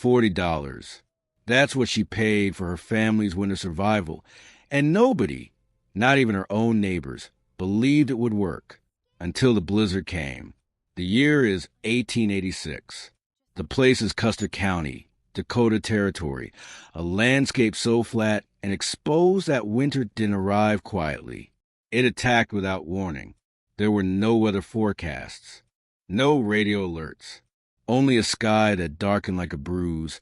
$40. That's what she paid for her family's winter survival. And nobody, not even her own neighbors, believed it would work until the blizzard came. The year is 1886. The place is Custer County, Dakota Territory, a landscape so flat and exposed that winter didn't arrive quietly. It attacked without warning. There were no weather forecasts, no radio alerts, only a sky that darkened like a bruise,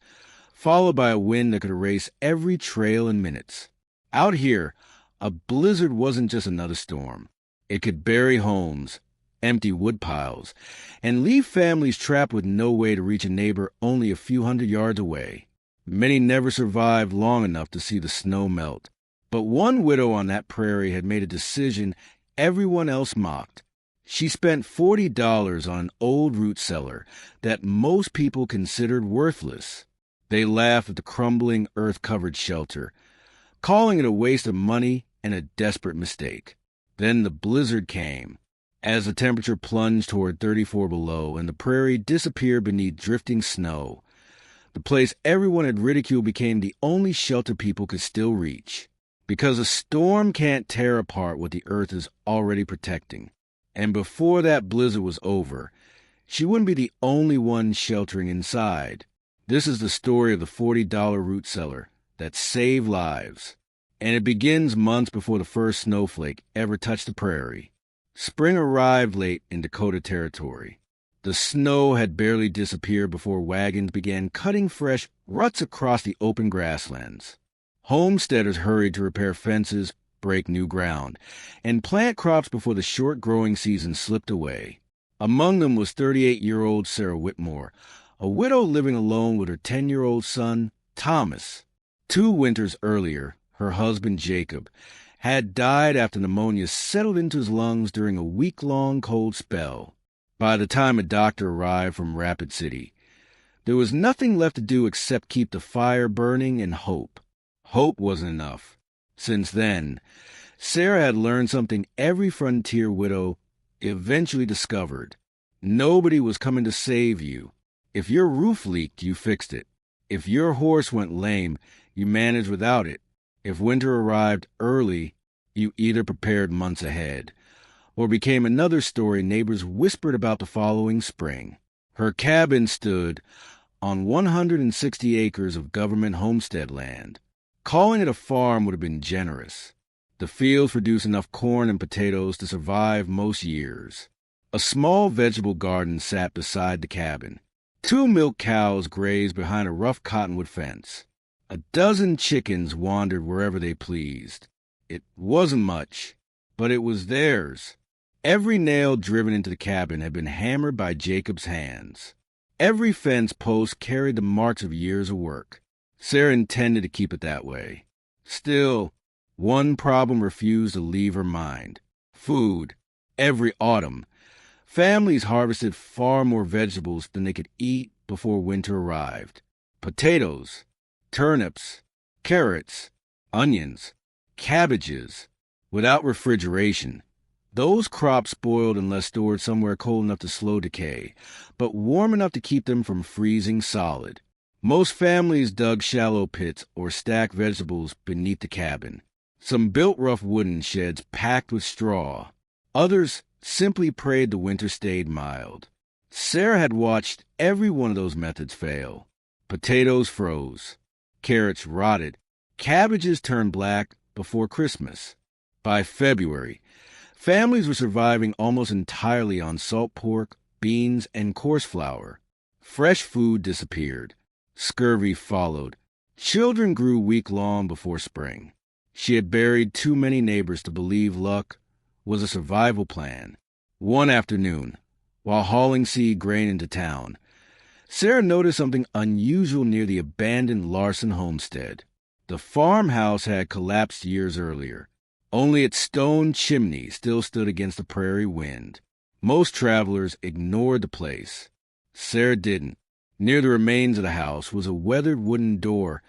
followed by a wind that could erase every trail in minutes. Out here, a blizzard wasn't just another storm. It could bury homes, empty woodpiles, and leave families trapped with no way to reach a neighbor only a few hundred yards away. Many never survived long enough to see the snow melt. But one widow on that prairie had made a decision everyone else mocked. She spent $40 on an old root cellar that most people considered worthless. They laughed at the crumbling, earth-covered shelter, calling it a waste of money and a desperate mistake. Then the blizzard came. As the temperature plunged toward 34 below and the prairie disappeared beneath drifting snow, the place everyone had ridiculed became the only shelter people could still reach. Because a storm can't tear apart what the earth is already protecting. And before that blizzard was over, she wouldn't be the only one sheltering inside. This is the story of the $40 root cellar that saved lives. And it begins months before the first snowflake ever touched the prairie. Spring arrived late in Dakota Territory. The snow had barely disappeared before wagons began cutting fresh ruts across the open grasslands. Homesteaders hurried to repair fences, break new ground, and plant crops before the short growing season slipped away. Among them was 38-year-old Sarah Whitmore, a widow living alone with her 10-year-old son, Thomas. 2 winters earlier, her husband, Jacob, had died after pneumonia settled into his lungs during a week-long cold spell. By the time a doctor arrived from Rapid City, there was nothing left to do except keep the fire burning and hope. Hope wasn't enough. Since then, Sarah had learned something every frontier widow eventually discovered. Nobody was coming to save you. If your roof leaked, you fixed it. If your horse went lame, you managed without it. If winter arrived early, you either prepared months ahead, or became another story neighbors whispered about the following spring. Her cabin stood on 160 acres of government homestead land. Calling it a farm would have been generous. The fields produced enough corn and potatoes to survive most years. A small vegetable garden sat beside the cabin. 2 milk cows grazed behind a rough cottonwood fence. A dozen chickens wandered wherever they pleased. It wasn't much, but it was theirs. Every nail driven into the cabin had been hammered by Jacob's hands. Every fence post carried the marks of years of work. Sarah intended to keep it that way. Still, one problem refused to leave her mind. Food. Every autumn, families harvested far more vegetables than they could eat before winter arrived. Potatoes, turnips, carrots, onions, cabbages. Without refrigeration, those crops spoiled unless stored somewhere cold enough to slow decay, but warm enough to keep them from freezing solid. Most families dug shallow pits or stacked vegetables beneath the cabin. Some built rough wooden sheds packed with straw. Others simply prayed the winter stayed mild. Sarah had watched every one of those methods fail. Potatoes froze. Carrots rotted. Cabbages turned black before Christmas. By February, families were surviving almost entirely on salt pork, beans, and coarse flour. Fresh food disappeared. Scurvy followed. Children grew week-long before spring. She had buried too many neighbors to believe luck was a survival plan. One afternoon, while hauling seed grain into town, Sarah noticed something unusual near the abandoned Larson homestead. The farmhouse had collapsed years earlier. Only its stone chimney still stood against the prairie wind. Most travelers ignored the place. Sarah didn't. Near the remains of the house was a weathered wooden door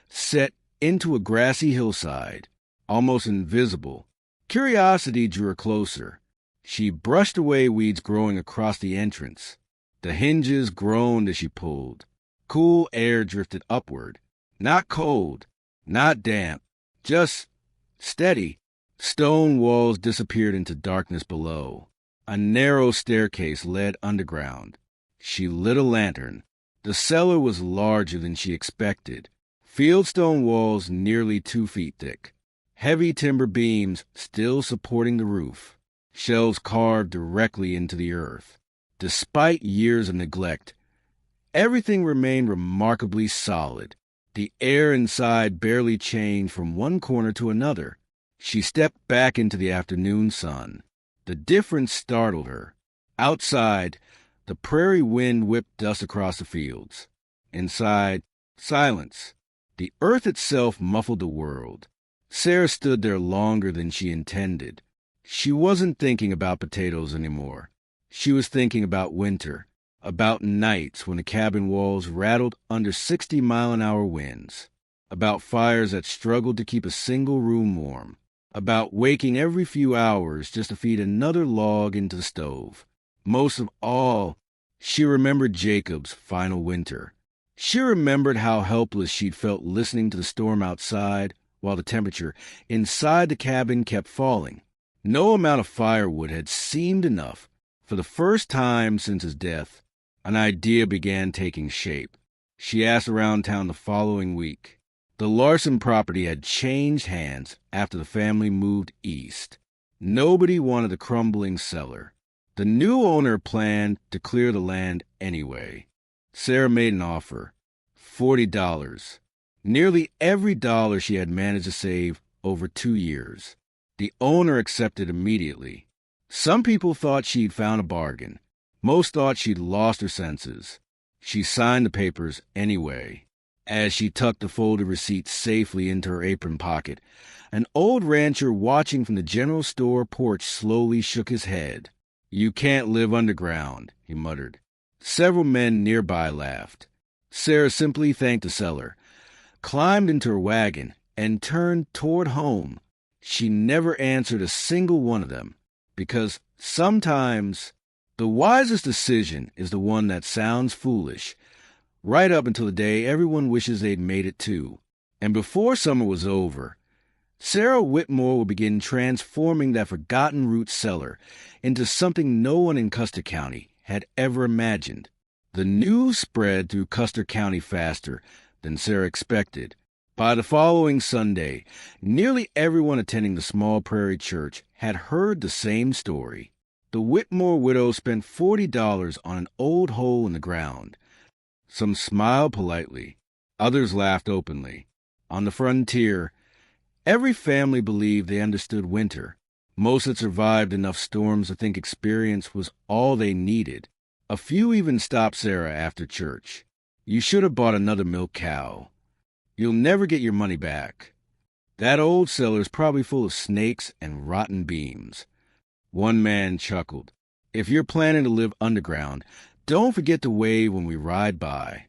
set into a grassy hillside, almost invisible. Curiosity drew her closer. She brushed away weeds growing across the entrance. The hinges groaned as she pulled. Cool air drifted upward. Not cold, not damp, just steady. Stone walls disappeared into darkness below. A narrow staircase led underground. She lit a lantern. The cellar was larger than she expected. Fieldstone walls nearly 2 feet thick. Heavy timber beams still supporting the roof. Shelves carved directly into the earth. Despite years of neglect, everything remained remarkably solid. The air inside barely changed from one corner to another. She stepped back into the afternoon sun. The difference startled her. Outside, the prairie wind whipped dust across the fields. Inside, silence. The earth itself muffled the world. Sarah stood there longer than she intended. She wasn't thinking about potatoes anymore. She was thinking about winter, about nights when the cabin walls rattled under 60-mile-an-hour winds, about fires that struggled to keep a single room warm, about waking every few hours just to feed another log into the stove. Most of all, she remembered Jacob's final winter. She remembered how helpless she'd felt listening to the storm outside while the temperature inside the cabin kept falling. No amount of firewood had seemed enough. For the first time since his death, an idea began taking shape. She asked around town the following week. The Larson property had changed hands after the family moved east. Nobody wanted the crumbling cellar. The new owner planned to clear the land anyway. Sarah made an offer. $40. Nearly every dollar she had managed to save over 2 years. The owner accepted immediately. Some people thought she'd found a bargain. Most thought she'd lost her senses. She signed the papers anyway. As she tucked the folded receipt safely into her apron pocket, an old rancher watching from the general store porch slowly shook his head. "You can't live underground," he muttered. Several men nearby laughed. Sarah simply thanked the seller, climbed into her wagon, and turned toward home. She never answered a single one of them, because sometimes the wisest decision is the one that sounds foolish, right up until the day everyone wishes they'd made it too. And before summer was over, Sarah Whitmore would begin transforming that forgotten root cellar into something no one in Custer County had ever imagined. The news spread through Custer County faster than Sarah expected. By the following Sunday, nearly everyone attending the small prairie church had heard the same story. The Whitmore widow spent $40 on an old hole in the ground. Some smiled politely. Others laughed openly. On the frontier, every family believed they understood winter. Most had survived enough storms to think experience was all they needed. A few even stopped Sarah after church. "You should have bought another milk cow. You'll never get your money back. That old cellar's probably full of snakes and rotten beams." One man chuckled. "If you're planning to live underground, don't forget to wave when we ride by."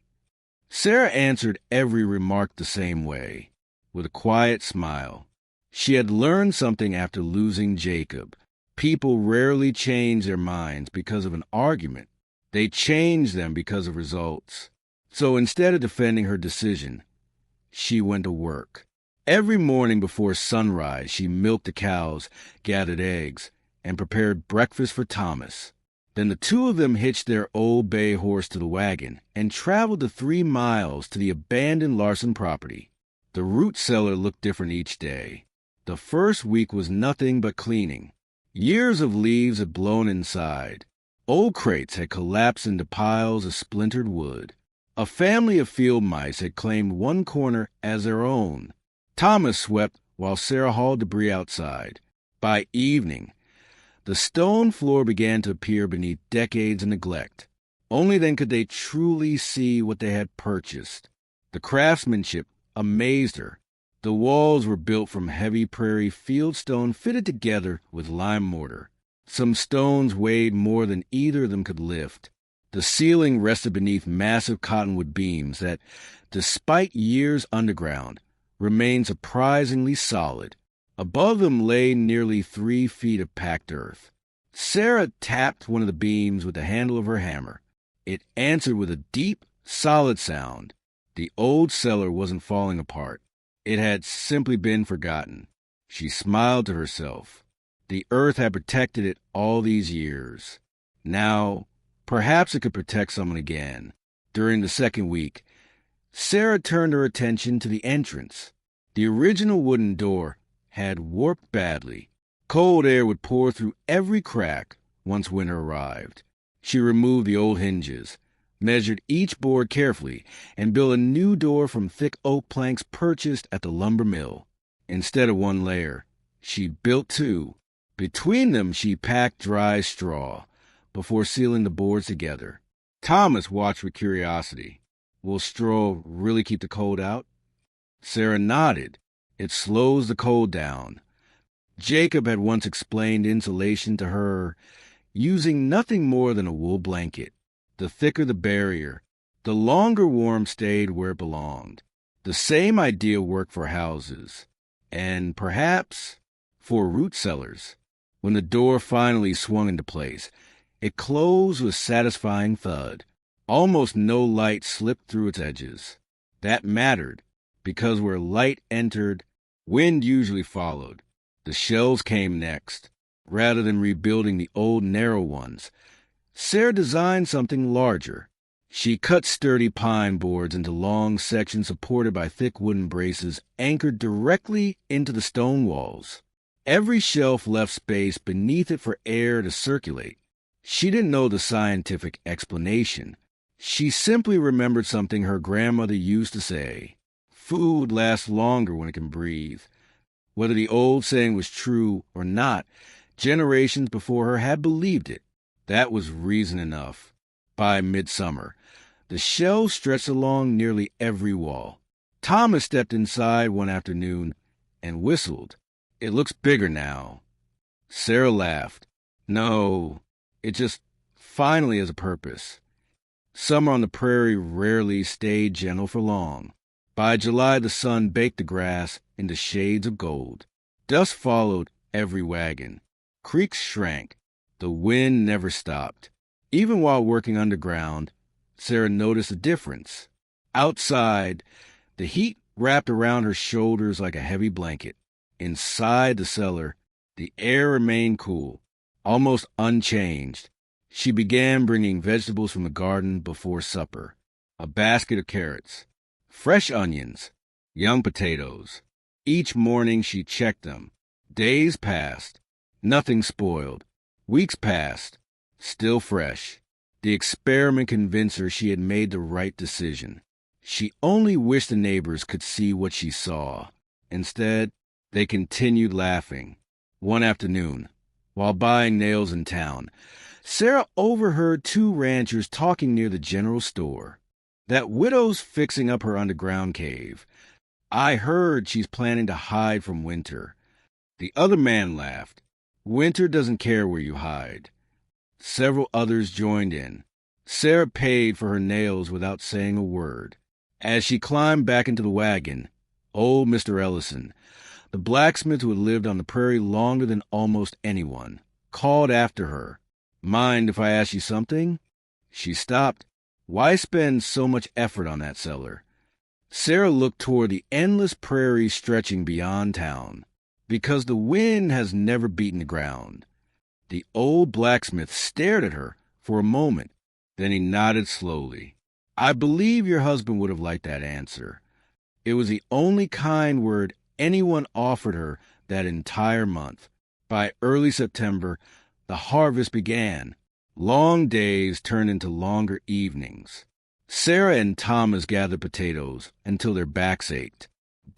Sarah answered every remark the same way, with a quiet smile. She had learned something after losing Jacob. People rarely change their minds because of an argument. They change them because of results. So instead of defending her decision, she went to work. Every morning before sunrise, she milked the cows, gathered eggs, and prepared breakfast for Thomas. Then the two of them hitched their old bay horse to the wagon and traveled the 3 miles to the abandoned Larson property. The root cellar looked different each day. The first week was nothing but cleaning. Years of leaves had blown inside. Old crates had collapsed into piles of splintered wood. A family of field mice had claimed one corner as their own. Thomas swept while Sarah hauled debris outside. By evening, the stone floor began to appear beneath decades of neglect. Only then could they truly see what they had purchased. The craftsmanship amazed her. The walls were built from heavy prairie field stone fitted together with lime mortar. Some stones weighed more than either of them could lift. The ceiling rested beneath massive cottonwood beams that, despite years underground, remained surprisingly solid. Above them lay nearly 3 feet of packed earth. Sarah tapped one of the beams with the handle of her hammer. It answered with a deep, Solid sound. The old cellar wasn't falling apart. It had simply been forgotten. She smiled to herself. The earth had protected it all these years. Now, perhaps it could protect someone again. During the second week, Sarah turned her attention to the entrance. The original wooden door had warped badly. Cold air would pour through every crack once winter arrived. She removed the old hinges, measured each board carefully, and built a new door from thick oak planks purchased at the lumber mill. Instead of one layer, she built two. Between them, she packed dry straw before sealing the boards together. Thomas watched with curiosity. Will straw really keep the cold out? Sarah nodded. It slows the cold down. Jacob had once explained insulation to her using nothing more than a wool blanket. The thicker the barrier, the longer warmth stayed where it belonged. The same idea worked for houses, and perhaps for root cellars. When the door finally swung into place, it closed with a satisfying thud. Almost no light slipped through its edges. That mattered, because where light entered, wind usually followed. The shelves came next. Rather than rebuilding the old narrow ones, Sarah designed something larger. She cut sturdy pine boards into long sections supported by thick wooden braces anchored directly into the stone walls. Every shelf left space beneath it for air to circulate. She didn't know the scientific explanation. She simply remembered something her grandmother used to say: food lasts longer when it can breathe. Whether the old saying was true or not, generations before her had believed it. That was reason enough. By midsummer, the shelves stretched along nearly every wall. Thomas stepped inside one afternoon and whistled. It looks bigger now. Sarah laughed. No, it just finally has a purpose. Summer on the prairie rarely stayed gentle for long. By July, the sun baked the grass into shades of gold. Dust followed every wagon. Creeks shrank. The wind never stopped. Even while working underground, Sarah noticed a difference. Outside, the heat wrapped around her shoulders like a heavy blanket. Inside the cellar, the air remained cool, almost unchanged. She began bringing vegetables from the garden before supper. A basket of carrots, fresh onions, young potatoes. Each morning she checked them. Days passed. Nothing spoiled. Weeks passed. Still fresh. The experiment convinced her she had made the right decision. She only wished the neighbors could see what she saw. Instead, they continued laughing. One afternoon, while buying nails in town, Sarah overheard two ranchers talking near the general store. That widow's fixing up her underground cave. I heard she's planning to hide from winter. The other man laughed. Winter doesn't care where you hide. Several others joined in. Sarah paid for her nails without saying a word. As she climbed back into the wagon, old Mr. Ellison, the blacksmith who had lived on the prairie longer than almost anyone, called after her. Mind if I ask you something? She stopped. Why spend so much effort on that cellar? Sarah looked toward the endless prairie stretching beyond town. Because the wind has never beaten the ground. The old blacksmith stared at her for a moment. Then he nodded slowly. I believe your husband would have liked that answer. It was the only kind word anyone offered her that entire month. By early September, the harvest began. Long days turned into longer evenings. Sarah and Thomas gathered potatoes until their backs ached.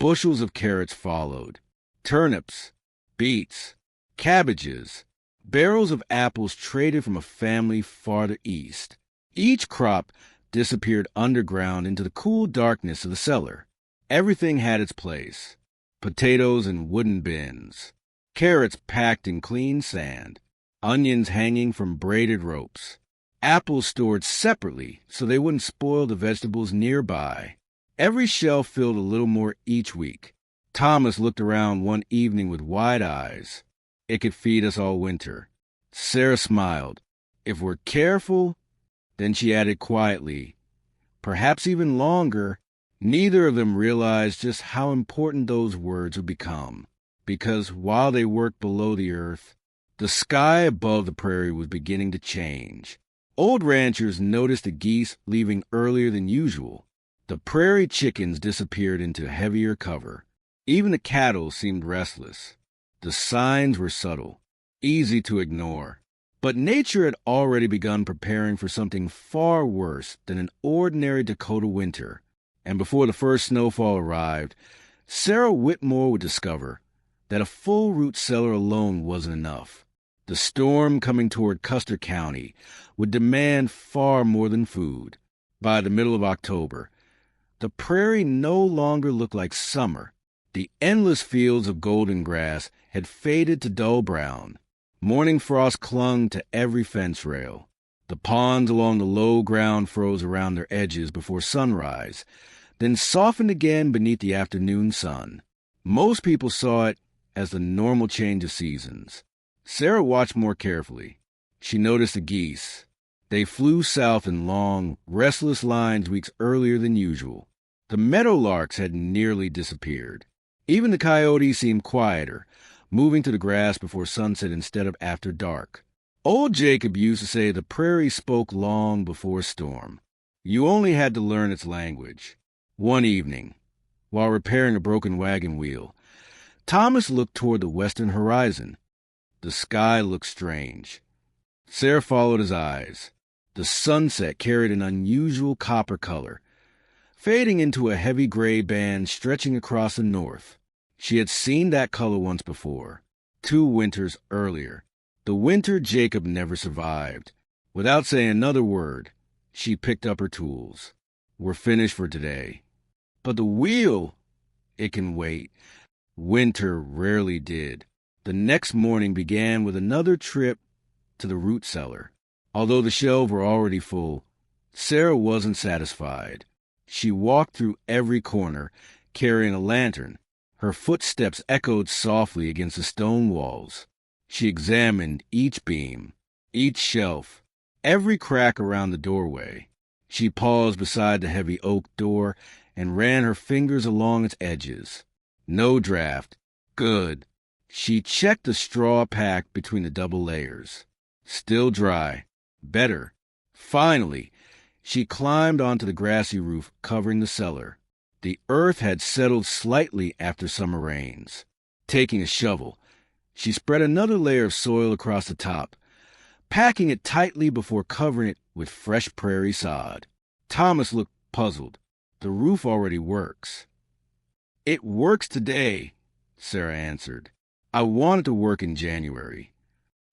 Bushels of carrots followed. Turnips, beets, cabbages, barrels of apples traded from a family farther east. Each crop disappeared underground into the cool darkness of the cellar. Everything had its place. Potatoes in wooden bins, carrots packed in clean sand, onions hanging from braided ropes, apples stored separately so they wouldn't spoil the vegetables nearby. Every shelf filled a little more each week. Thomas looked around one evening with wide eyes. It could feed us all winter. Sarah smiled. If we're careful, then she added quietly, perhaps even longer. Neither of them realized just how important those words would become, because while they worked below the earth, the sky above the prairie was beginning to change. Old ranchers noticed the geese leaving earlier than usual. The prairie chickens disappeared into heavier cover. Even the cattle seemed restless. The signs were subtle, easy to ignore. But nature had already begun preparing for something far worse than an ordinary Dakota winter. And before the first snowfall arrived, Sarah Whitmore would discover that a full root cellar alone wasn't enough. The storm coming toward Custer County would demand far more than food. By the middle of October, the prairie no longer looked like summer. The endless fields of golden grass had faded to dull brown. Morning frost clung to every fence rail. The ponds along the low ground froze around their edges before sunrise, then softened again beneath the afternoon sun. Most people saw it as the normal change of seasons. Sarah watched more carefully. She noticed the geese. They flew south in long, restless lines weeks earlier than usual. The meadowlarks had nearly disappeared. Even the coyotes seemed quieter, moving to the grass before sunset instead of after dark. Old Jacob used to say the prairie spoke long before storm. You only had to learn its language. One evening, while repairing a broken wagon wheel, Thomas looked toward the western horizon. The sky looked strange. Sarah followed his eyes. The sunset carried an unusual copper color, fading into a heavy gray band stretching across the north. She had seen that color once before, 2 winters earlier, the winter Jacob never survived. Without saying another word, she picked up her tools. We're finished for today. But the wheel, it can wait. Winter rarely did. The next morning began with another trip to the root cellar. Although the shelves were already full, Sarah wasn't satisfied. She walked through every corner, carrying a lantern. Her footsteps echoed softly against the stone walls. She examined each beam, each shelf, every crack around the doorway. She paused beside the heavy oak door and ran her fingers along its edges. No draft. Good. She checked the straw packed between the double layers. Still dry. Better. Finally, she climbed onto the grassy roof covering the cellar. The earth had settled slightly after summer rains. Taking a shovel, she spread another layer of soil across the top, packing it tightly before covering it with fresh prairie sod. Thomas looked puzzled. The roof already works. It works today, Sarah answered. I wanted to work in January.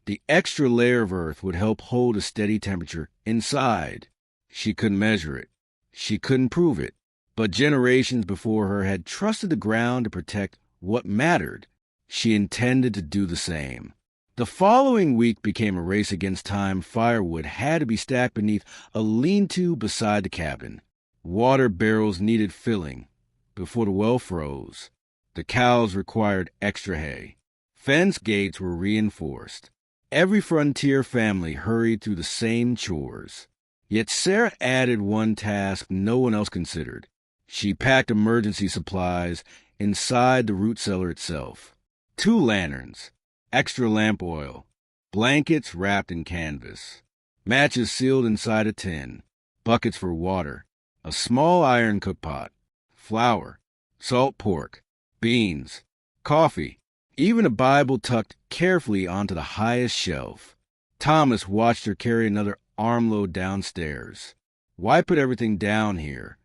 The extra layer of earth would help hold a steady temperature inside. She couldn't measure it. She couldn't prove it. But generations before her had trusted the ground to protect what mattered. She intended to do the same. The following week became a race against time. Firewood had to be stacked beneath a lean-to beside the cabin. Water barrels needed filling before the well froze. The cows required extra hay. Fence gates were reinforced. Every frontier family hurried through the same chores. Yet Sarah added one task no one else considered. She packed emergency supplies inside the root cellar itself. 2 lanterns, extra lamp oil, blankets wrapped in canvas, matches sealed inside a tin, buckets for water, a small iron cookpot, flour, salt pork, beans, coffee, even a Bible tucked carefully onto the highest shelf. Thomas watched her carry another armload downstairs. Why put everything down here?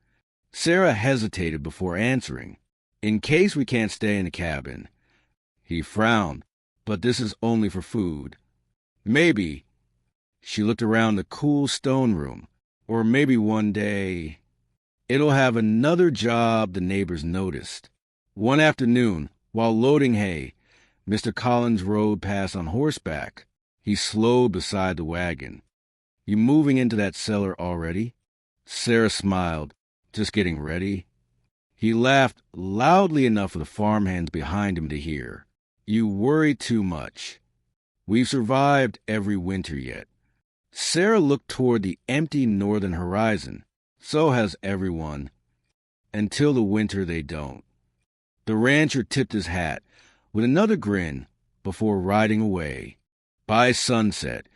Sarah hesitated before answering. In case we can't stay in the cabin. He frowned. But this is only for food. Maybe. She looked around the cool stone room. Or maybe one day it'll have another job the neighbors noticed. One afternoon, while loading hay, Mr. Collins rode past on horseback. He slowed beside the wagon. You moving into that cellar already? Sarah smiled. Just getting ready. He laughed loudly enough for the farmhands behind him to hear. You worry too much. We've survived every winter yet. Sarah looked toward the empty northern horizon. So has everyone. Until the winter they don't. The rancher tipped his hat with another grin before riding away. By sunset,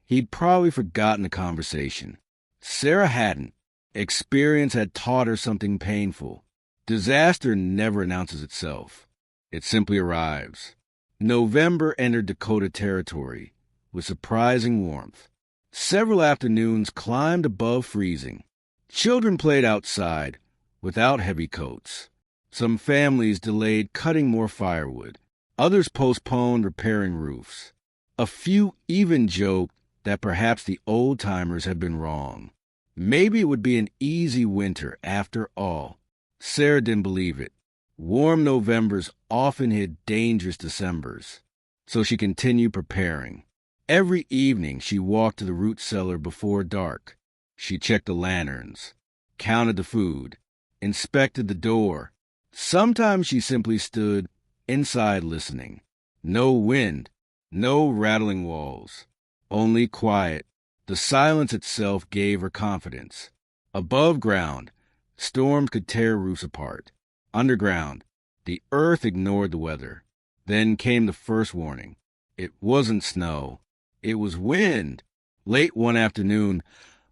he'd probably forgotten the conversation. Sarah hadn't. Experience had taught her something painful. Disaster never announces itself. It simply arrives. November entered Dakota Territory with surprising warmth. Several afternoons climbed above freezing. Children played outside without heavy coats. Some families delayed cutting more firewood. Others postponed repairing roofs. A few even joked that perhaps the old-timers had been wrong. Maybe it would be an easy winter after all. Sarah didn't believe it. Warm Novembers often hid dangerous Decembers. So she continued preparing. Every evening she walked to the root cellar before dark. She checked the lanterns, counted the food, inspected the door. Sometimes she simply stood inside listening. No wind, no rattling walls, only quiet. The silence itself gave her confidence. Above ground, storms could tear roofs apart. Underground, the earth ignored the weather. Then came the first warning. It wasn't snow. It was wind. Late one afternoon,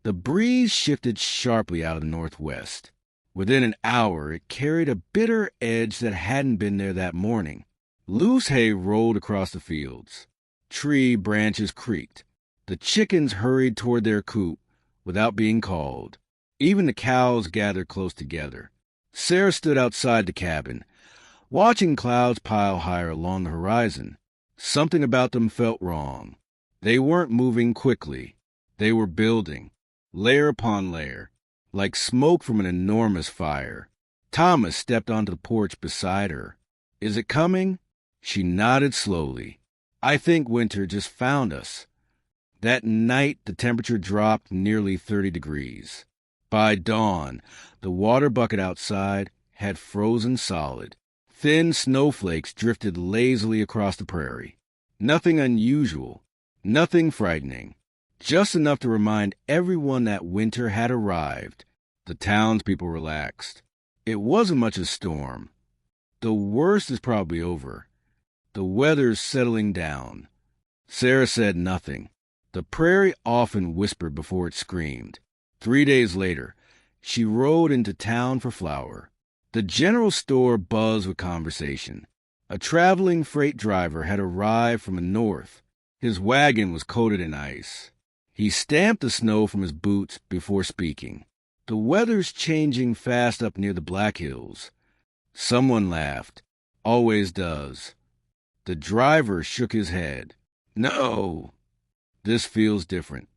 the breeze shifted sharply out of the northwest. Within an hour, it carried a bitter edge that hadn't been there that morning. Loose hay rolled across the fields. Tree branches creaked. The chickens hurried toward their coop without being called. Even the cows gathered close together. Sarah stood outside the cabin, watching clouds pile higher along the horizon. Something about them felt wrong. They weren't moving quickly. They were building, layer upon layer, like smoke from an enormous fire. Thomas stepped onto the porch beside her. "Is it coming?" She nodded slowly. "I think winter just found us." That night, the temperature dropped nearly 30 degrees. By dawn, the water bucket outside had frozen solid. Thin snowflakes drifted lazily across the prairie. Nothing unusual, nothing frightening, just enough to remind everyone that winter had arrived. The townspeople relaxed. It wasn't much a storm. The worst is probably over. The weather's settling down. Sarah said nothing. The prairie often whispered before it screamed. 3 days later, she rode into town for flour. The general store buzzed with conversation. A traveling freight driver had arrived from the north. His wagon was coated in ice. He stamped the snow from his boots before speaking. "The weather's changing fast up near the Black Hills." Someone laughed. Always does. The driver shook his head. "No, this feels different."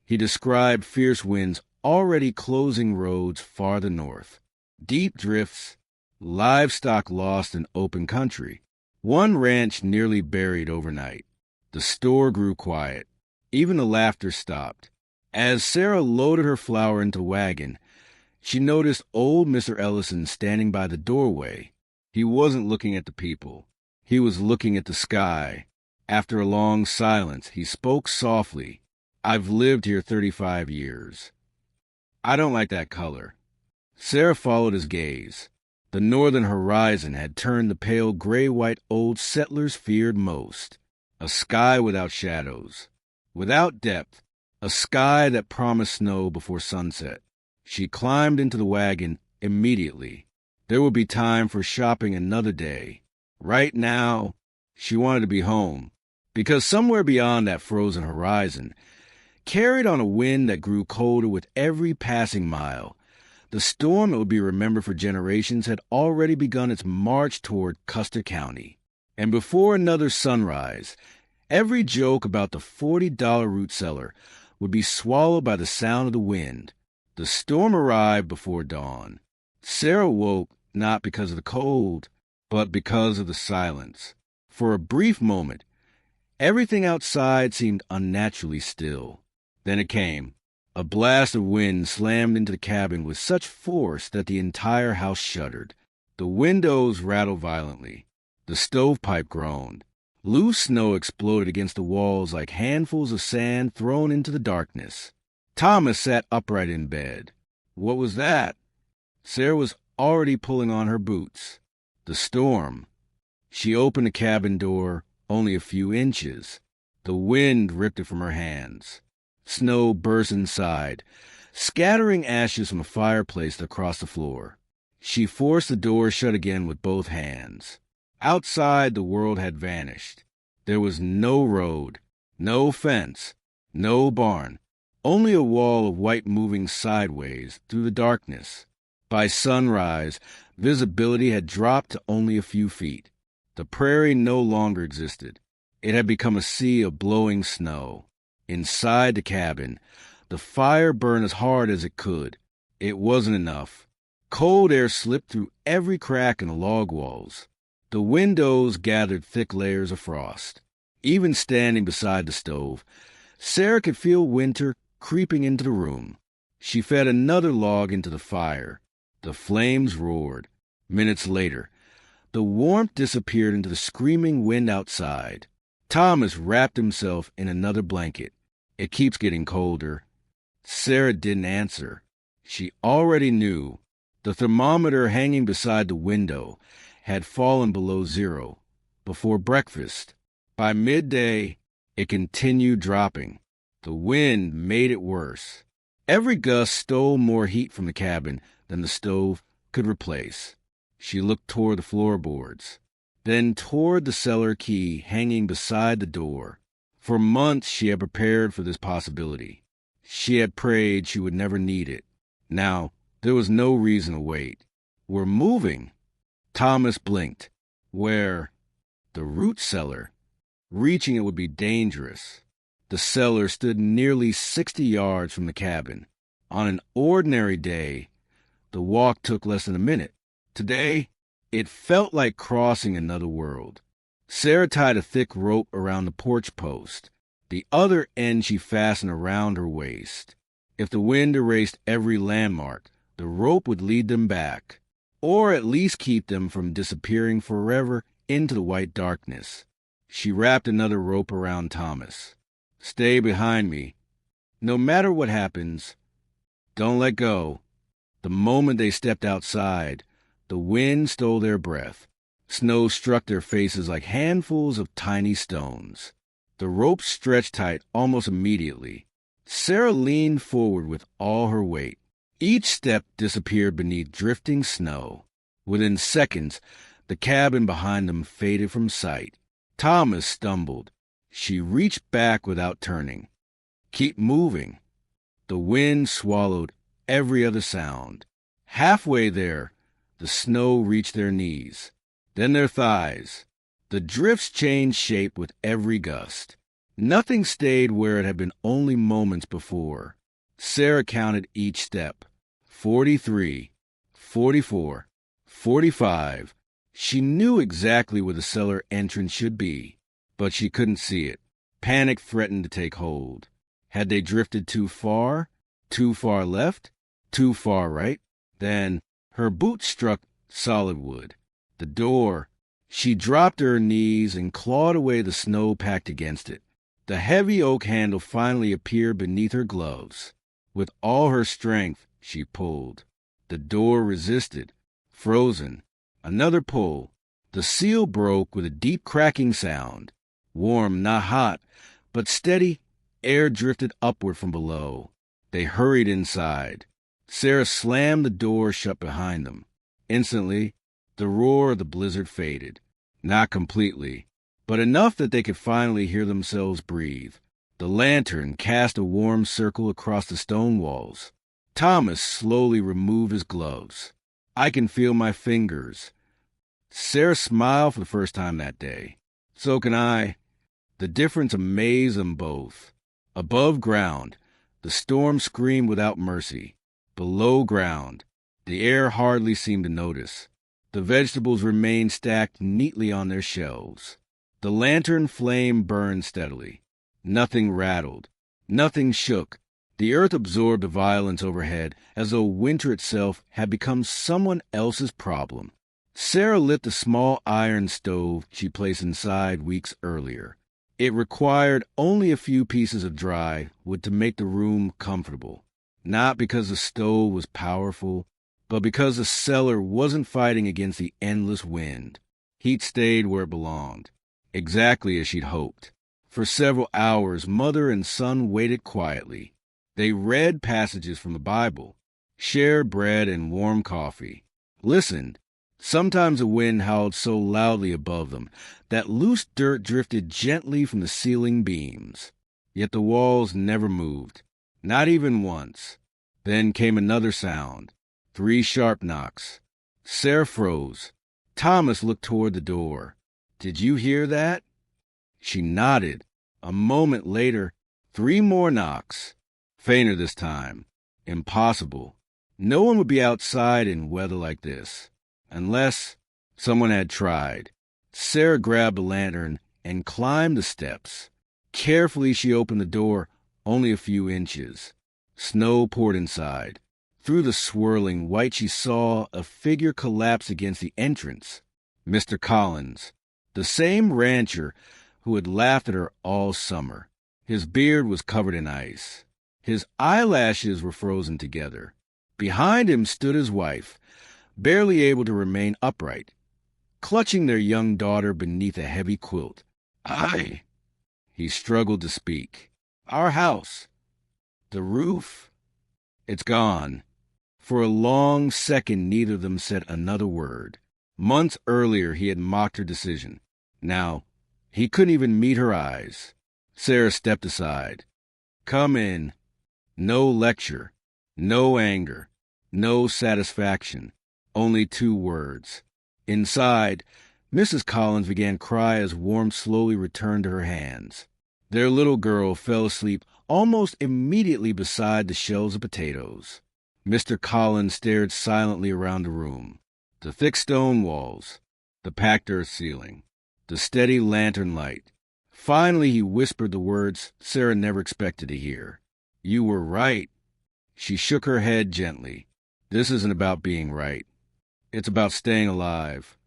He described fierce winds already closing roads farther north. Deep drifts, livestock lost in open country. One ranch nearly buried overnight. The store grew quiet. Even the laughter stopped. As Sarah loaded her flour into the wagon, she noticed old Mr. Ellison standing by the doorway. He wasn't looking at the people. He was looking at the sky. After a long silence, he spoke softly. "I've lived here 35 years. I don't like that color." Sarah followed his gaze. The northern horizon had turned the pale gray-white old settlers feared most. A sky without shadows, without depth, a sky that promised snow before sunset. She climbed into the wagon immediately. There would be time for shopping another day. Right now, she wanted to be home, because somewhere beyond that frozen horizon, carried on a wind that grew colder with every passing mile, the storm that would be remembered for generations had already begun its march toward Custer County. And before another sunrise, every joke about the $40 root cellar would be swallowed by the sound of the wind. The storm arrived before dawn. Sarah woke not because of the cold, but because of the silence. For a brief moment, everything outside seemed unnaturally still. Then it came. A blast of wind slammed into the cabin with such force that the entire house shuddered. The windows rattled violently. The stovepipe groaned. Loose snow exploded against the walls like handfuls of sand thrown into the darkness. Thomas sat upright in bed. What was that? Sarah was already pulling on her boots. The storm. She opened the cabin door only a few inches. The wind ripped it from her hands. Snow burst inside, scattering ashes from the fireplace across the floor. She forced the door shut again with both hands. Outside, the world had vanished. There was no road, no fence, no barn, only a wall of white moving sideways through the darkness. By sunrise, visibility had dropped to only a few feet. The prairie no longer existed. It had become a sea of blowing snow. Inside the cabin, the fire burned as hard as it could. It wasn't enough. Cold air slipped through every crack in the log walls. The windows gathered thick layers of frost. Even standing beside the stove, Sarah could feel winter creeping into the room. She fed another log into the fire. The flames roared. Minutes later, the warmth disappeared into the screaming wind outside. Thomas wrapped himself in another blanket. It keeps getting colder. Sarah didn't answer. She already knew. The thermometer hanging beside the window had fallen below zero before breakfast. By midday, it continued dropping. The wind made it worse. Every gust stole more heat from the cabin than the stove could replace. She looked toward the floorboards, then toward the cellar key hanging beside the door. For months she had prepared for this possibility. She had prayed she would never need it. Now, there was no reason to wait. We're moving. Thomas blinked. Where? The root cellar. Reaching it would be dangerous. The cellar stood nearly 60 yards from the cabin. On an ordinary day, the walk took less than a minute. Today, it felt like crossing another world. Sarah tied a thick rope around the porch post. The other end she fastened around her waist. If the wind erased every landmark, the rope would lead them back, or at least keep them from disappearing forever into the white darkness. She wrapped another rope around Thomas. Stay behind me. No matter what happens, don't let go. The moment they stepped outside, the wind stole their breath. Snow struck their faces like handfuls of tiny stones. The rope stretched tight almost immediately. Sarah leaned forward with all her weight. Each step disappeared beneath drifting snow. Within seconds, the cabin behind them faded from sight. Thomas stumbled. She reached back without turning. Keep moving. The wind swallowed every other sound. Halfway there, the snow reached their knees, then their thighs. The drifts changed shape with every gust. Nothing stayed where it had been only moments before. Sarah counted each step. 43, 44, 45. She knew exactly where the cellar entrance should be, but she couldn't see it. Panic threatened to take hold. Had they drifted too far left, too far right? Then her boot struck solid wood. The door. She dropped to her knees and clawed away the snow packed against it. The heavy oak handle finally appeared beneath her gloves. With all her strength, she pulled. The door resisted, frozen. Another pull. The seal broke with a deep cracking sound. Warm, not hot, but steady, air drifted upward from below. They hurried inside. Sarah slammed the door shut behind them. Instantly, the roar of the blizzard faded. Not completely, but enough that they could finally hear themselves breathe. The lantern cast a warm circle across the stone walls. Thomas slowly removed his gloves. I can feel my fingers. Sarah smiled for the first time that day. So can I. The difference amazed them both. Above ground, the storm screamed without mercy. Below ground, the air hardly seemed to notice. The vegetables remained stacked neatly on their shelves. The lantern flame burned steadily. Nothing rattled. Nothing shook. The earth absorbed the violence overhead as though winter itself had become someone else's problem. Sarah lit the small iron stove she placed inside weeks earlier. It required only a few pieces of dry wood to make the room comfortable. not because the stove was powerful, but because the cellar wasn't fighting against the endless wind. Heat stayed where it belonged, exactly as she'd hoped. For several hours, mother and son waited quietly. They read passages from the Bible, shared bread and warm coffee, listened. Sometimes the wind howled so loudly above them that loose dirt drifted gently from the ceiling beams. Yet the walls never moved, not even once. Then came another sound, 3 sharp knocks. Sarah froze. Thomas looked toward the door. "Did you hear that?" She nodded. A moment later, 3 more knocks. Fainter this time. Impossible. No one would be outside in weather like this. Unless someone had tried. Sarah grabbed a lantern and climbed the steps. Carefully she opened the door only a few inches. Snow poured inside. Through the swirling white she saw a figure collapse against the entrance. Mr. Collins, the same rancher who had laughed at her all summer. His beard was covered in ice. His eyelashes were frozen together. Behind him stood his wife, barely able to remain upright, clutching their young daughter beneath a heavy quilt. He struggled to speak. "Our house. The roof. It's gone." For a long second, neither of them said another word. Months earlier, he had mocked her decision. Now, he couldn't even meet her eyes. Sarah stepped aside. "Come in." No lecture, no anger, no satisfaction, only 2 words. Inside, Mrs. Collins began to cry as warmth slowly returned to her hands. Their little girl fell asleep almost immediately beside the shelves of potatoes. Mr. Collins stared silently around the room. The thick stone walls, the packed earth ceiling, the steady lantern light. Finally, he whispered the words Sarah never expected to hear. "You were right." She shook her head gently. "This isn't about being right. It's about staying alive."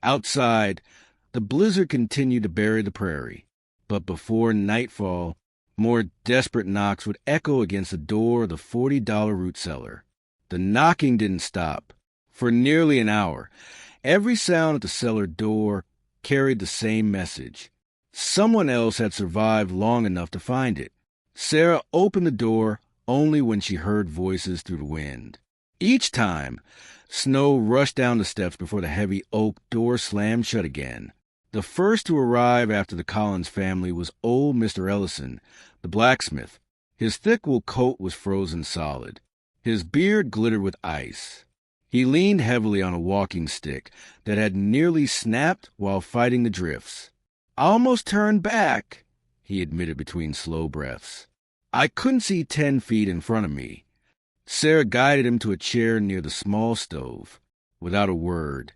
Outside, the blizzard continued to bury the prairie. But before nightfall, more desperate knocks would echo against the door of the $40 root cellar. The knocking didn't stop. For nearly an hour, every sound at the cellar door carried the same message. Someone else had survived long enough to find it. Sarah opened the door only when she heard voices through the wind. Each time, snow rushed down the steps before the heavy oak door slammed shut again. The first to arrive after the Collins family was old Mr. Ellison, the blacksmith. His thick wool coat was frozen solid. His beard glittered with ice. He leaned heavily on a walking stick that had nearly snapped while fighting the drifts. "I almost turned back," he admitted between slow breaths. "I couldn't see 10 feet in front of me." Sarah guided him to a chair near the small stove. Without a word,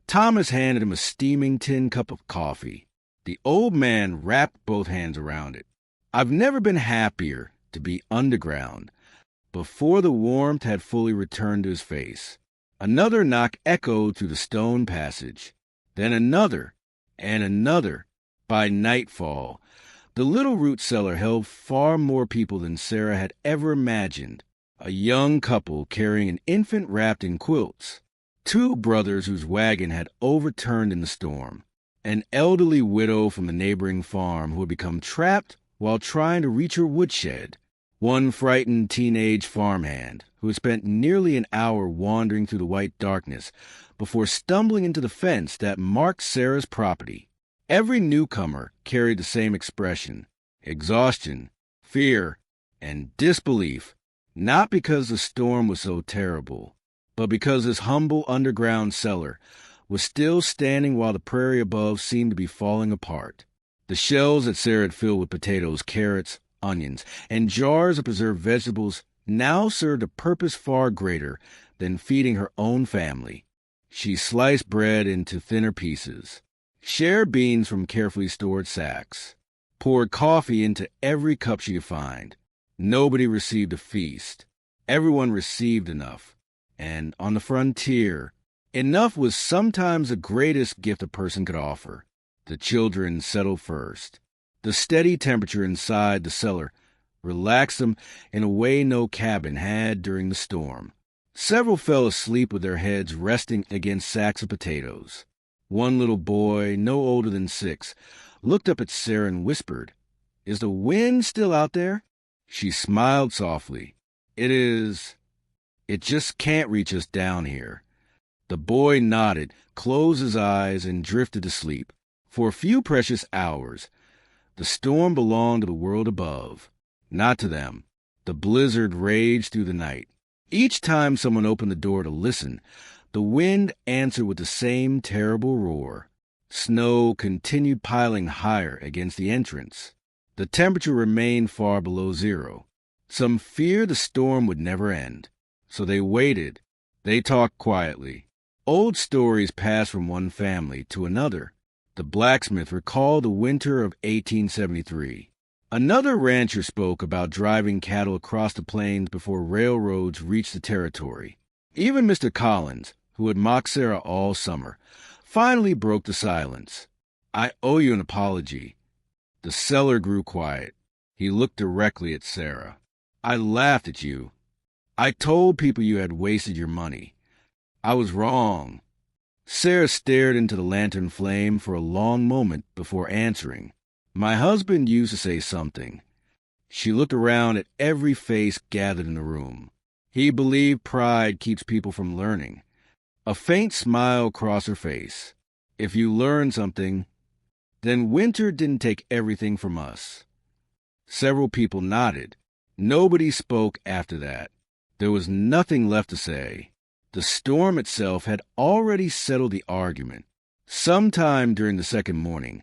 Thomas handed him a steaming tin cup of coffee. The old man wrapped both hands around it. "I've never been happier to be underground." Before the warmth had fully returned to his face, another knock echoed through the stone passage. Then another, and another. By nightfall, the little root cellar held far more people than Sarah had ever imagined. A young couple carrying an infant wrapped in quilts. 2 brothers whose wagon had overturned in the storm. An elderly widow from the neighboring farm who had become trapped while trying to reach her woodshed. 1 frightened teenage farmhand who had spent nearly an hour wandering through the white darkness before stumbling into the fence that marked Sarah's property. Every newcomer carried the same expression: exhaustion, fear, and disbelief, not because the storm was so terrible, but because this humble underground cellar was still standing while the prairie above seemed to be falling apart. The shelves that Sarah had filled with potatoes, carrots, onions, and jars of preserved vegetables now served a purpose far greater than feeding her own family. She sliced bread into thinner pieces, shared beans from carefully stored sacks, poured coffee into every cup she could find. Nobody received a feast. Everyone received enough. And on the frontier, enough was sometimes the greatest gift a person could offer. The children settled first. The steady temperature inside the cellar relaxed them in a way no cabin had during the storm. Several fell asleep with their heads resting against sacks of potatoes. One little boy, no older than 6, looked up at Sarah and whispered, "Is the wind still out there?" She smiled softly. "It is. It just can't reach us down here." The boy nodded, closed his eyes, and drifted to sleep. For a few precious hours, the storm belonged to the world above, not to them. The blizzard raged through the night. Each time someone opened the door to listen, the wind answered with the same terrible roar. Snow continued piling higher against the entrance. The temperature remained far below 0. Some feared the storm would never end, so they waited. They talked quietly. Old stories passed from one family to another. The blacksmith recalled the winter of 1873. Another rancher spoke about driving cattle across the plains before railroads reached the territory. Even Mr. Collins, who had mocked Sarah all summer, finally broke the silence. "I owe you an apology." The Cellar grew quiet. He looked directly at Sarah. "I laughed at you. I told people you had wasted your money. I was wrong." Sarah stared into the lantern flame for a long moment before answering. "My husband used to say something." She looked around at every face gathered in the room. "He believed pride keeps people from learning." A faint smile crossed her face. "If you learn something, then winter didn't take everything from us." Several people nodded. Nobody spoke after that. There was nothing left to say. The storm itself had already settled the argument. Sometime during the second morning,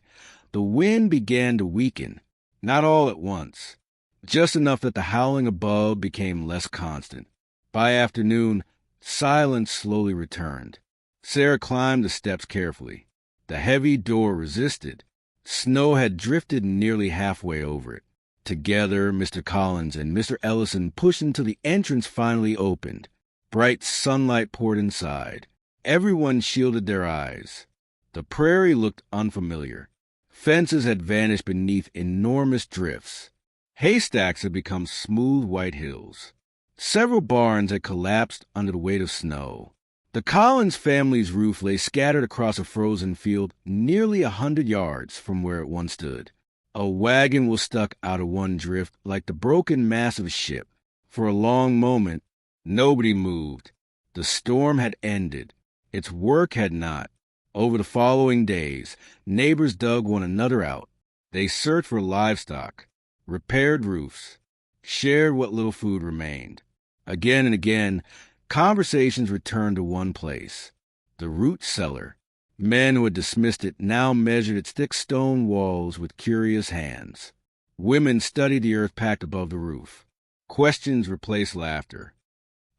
the wind began to weaken, not all at once, just enough that the howling above became less constant. By afternoon, silence slowly returned. Sarah climbed the steps carefully. The heavy door resisted. Snow had drifted nearly halfway over it. Together, Mr. Collins and Mr. Ellison pushed until the entrance finally opened. Bright sunlight poured inside. Everyone shielded their eyes. The prairie looked unfamiliar. Fences had vanished beneath enormous drifts. Haystacks had become smooth white hills. Several barns had collapsed under the weight of snow. The Collins family's roof lay scattered across a frozen field nearly 100 yards from where it once stood. A wagon was stuck out of one drift like the broken mast of a ship. For a long moment, nobody moved. The storm had ended. Its work had not. Over the following days, neighbors dug one another out. They searched for livestock, repaired roofs, shared what little food remained. Again and again, conversations returned to one place, the root cellar. Men who had dismissed it now measured its thick stone walls with curious hands. Women studied the earth packed above the roof. Questions replaced laughter.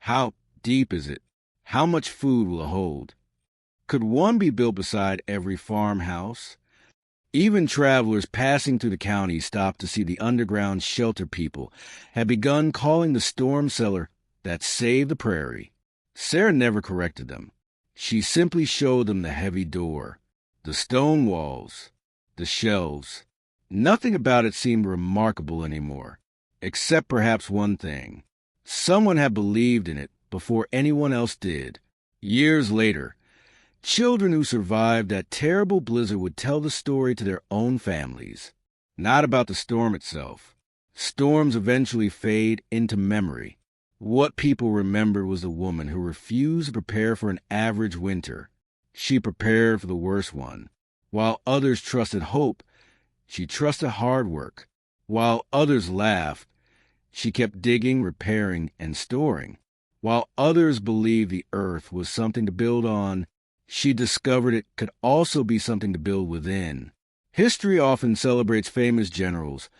How deep is it? How much food will it hold? Could one be built beside every farmhouse? Even travelers passing through the county stopped to see the underground shelter people had begun calling the storm cellar that saved the prairie. Sarah never corrected them. She simply showed them the heavy door, the stone walls, the shelves. Nothing about it seemed remarkable anymore, except perhaps one thing. Someone had believed in it before anyone else did. Years later, children who survived that terrible blizzard would tell the story to their own families. Not about the storm itself. Storms eventually fade into memory. What people remembered was the woman who refused to prepare for an average winter. She prepared for the worst one. While others trusted hope, she trusted hard work. While others laughed, she kept digging, repairing, and storing. While others believed the earth was something to build on, she discovered it could also be something to build within. History often celebrates famous generals,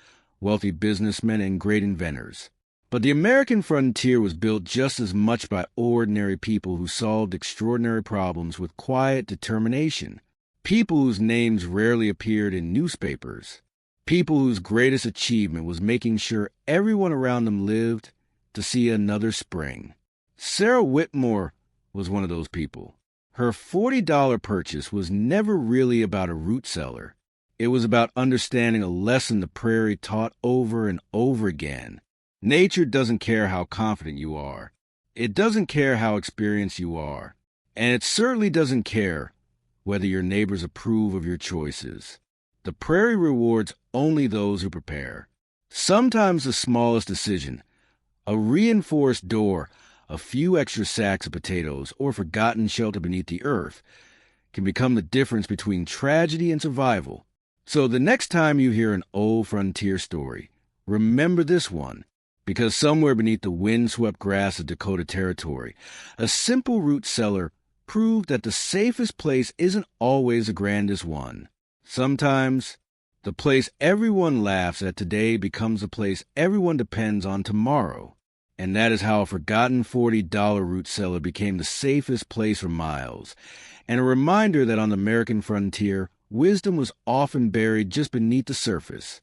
wealthy businessmen, and great inventors. But the American frontier was built just as much by ordinary people who solved extraordinary problems with quiet determination. People whose names rarely appeared in newspapers. People whose greatest achievement was making sure everyone around them lived to see another spring. Sarah Whitmore was one of those people. Her $40 purchase was never really about a root cellar. It was about understanding a lesson the prairie taught over and over again. Nature doesn't care how confident you are. It doesn't care how experienced you are. And it certainly doesn't care whether your neighbors approve of your choices. The prairie rewards only those who prepare. Sometimes the smallest decision, a reinforced door, a few extra sacks of potatoes, or forgotten shelter beneath the earth, can become the difference between tragedy and survival. So the next time you hear an old frontier story, remember this one, because somewhere beneath the wind-swept grass of Dakota Territory, a simple root cellar proved that the safest place isn't always the grandest one. Sometimes, the place everyone laughs at today becomes the place everyone depends on tomorrow. And that is how a forgotten $40 root cellar became the safest place for miles, and a reminder that on the American frontier, wisdom was often buried just beneath the surface.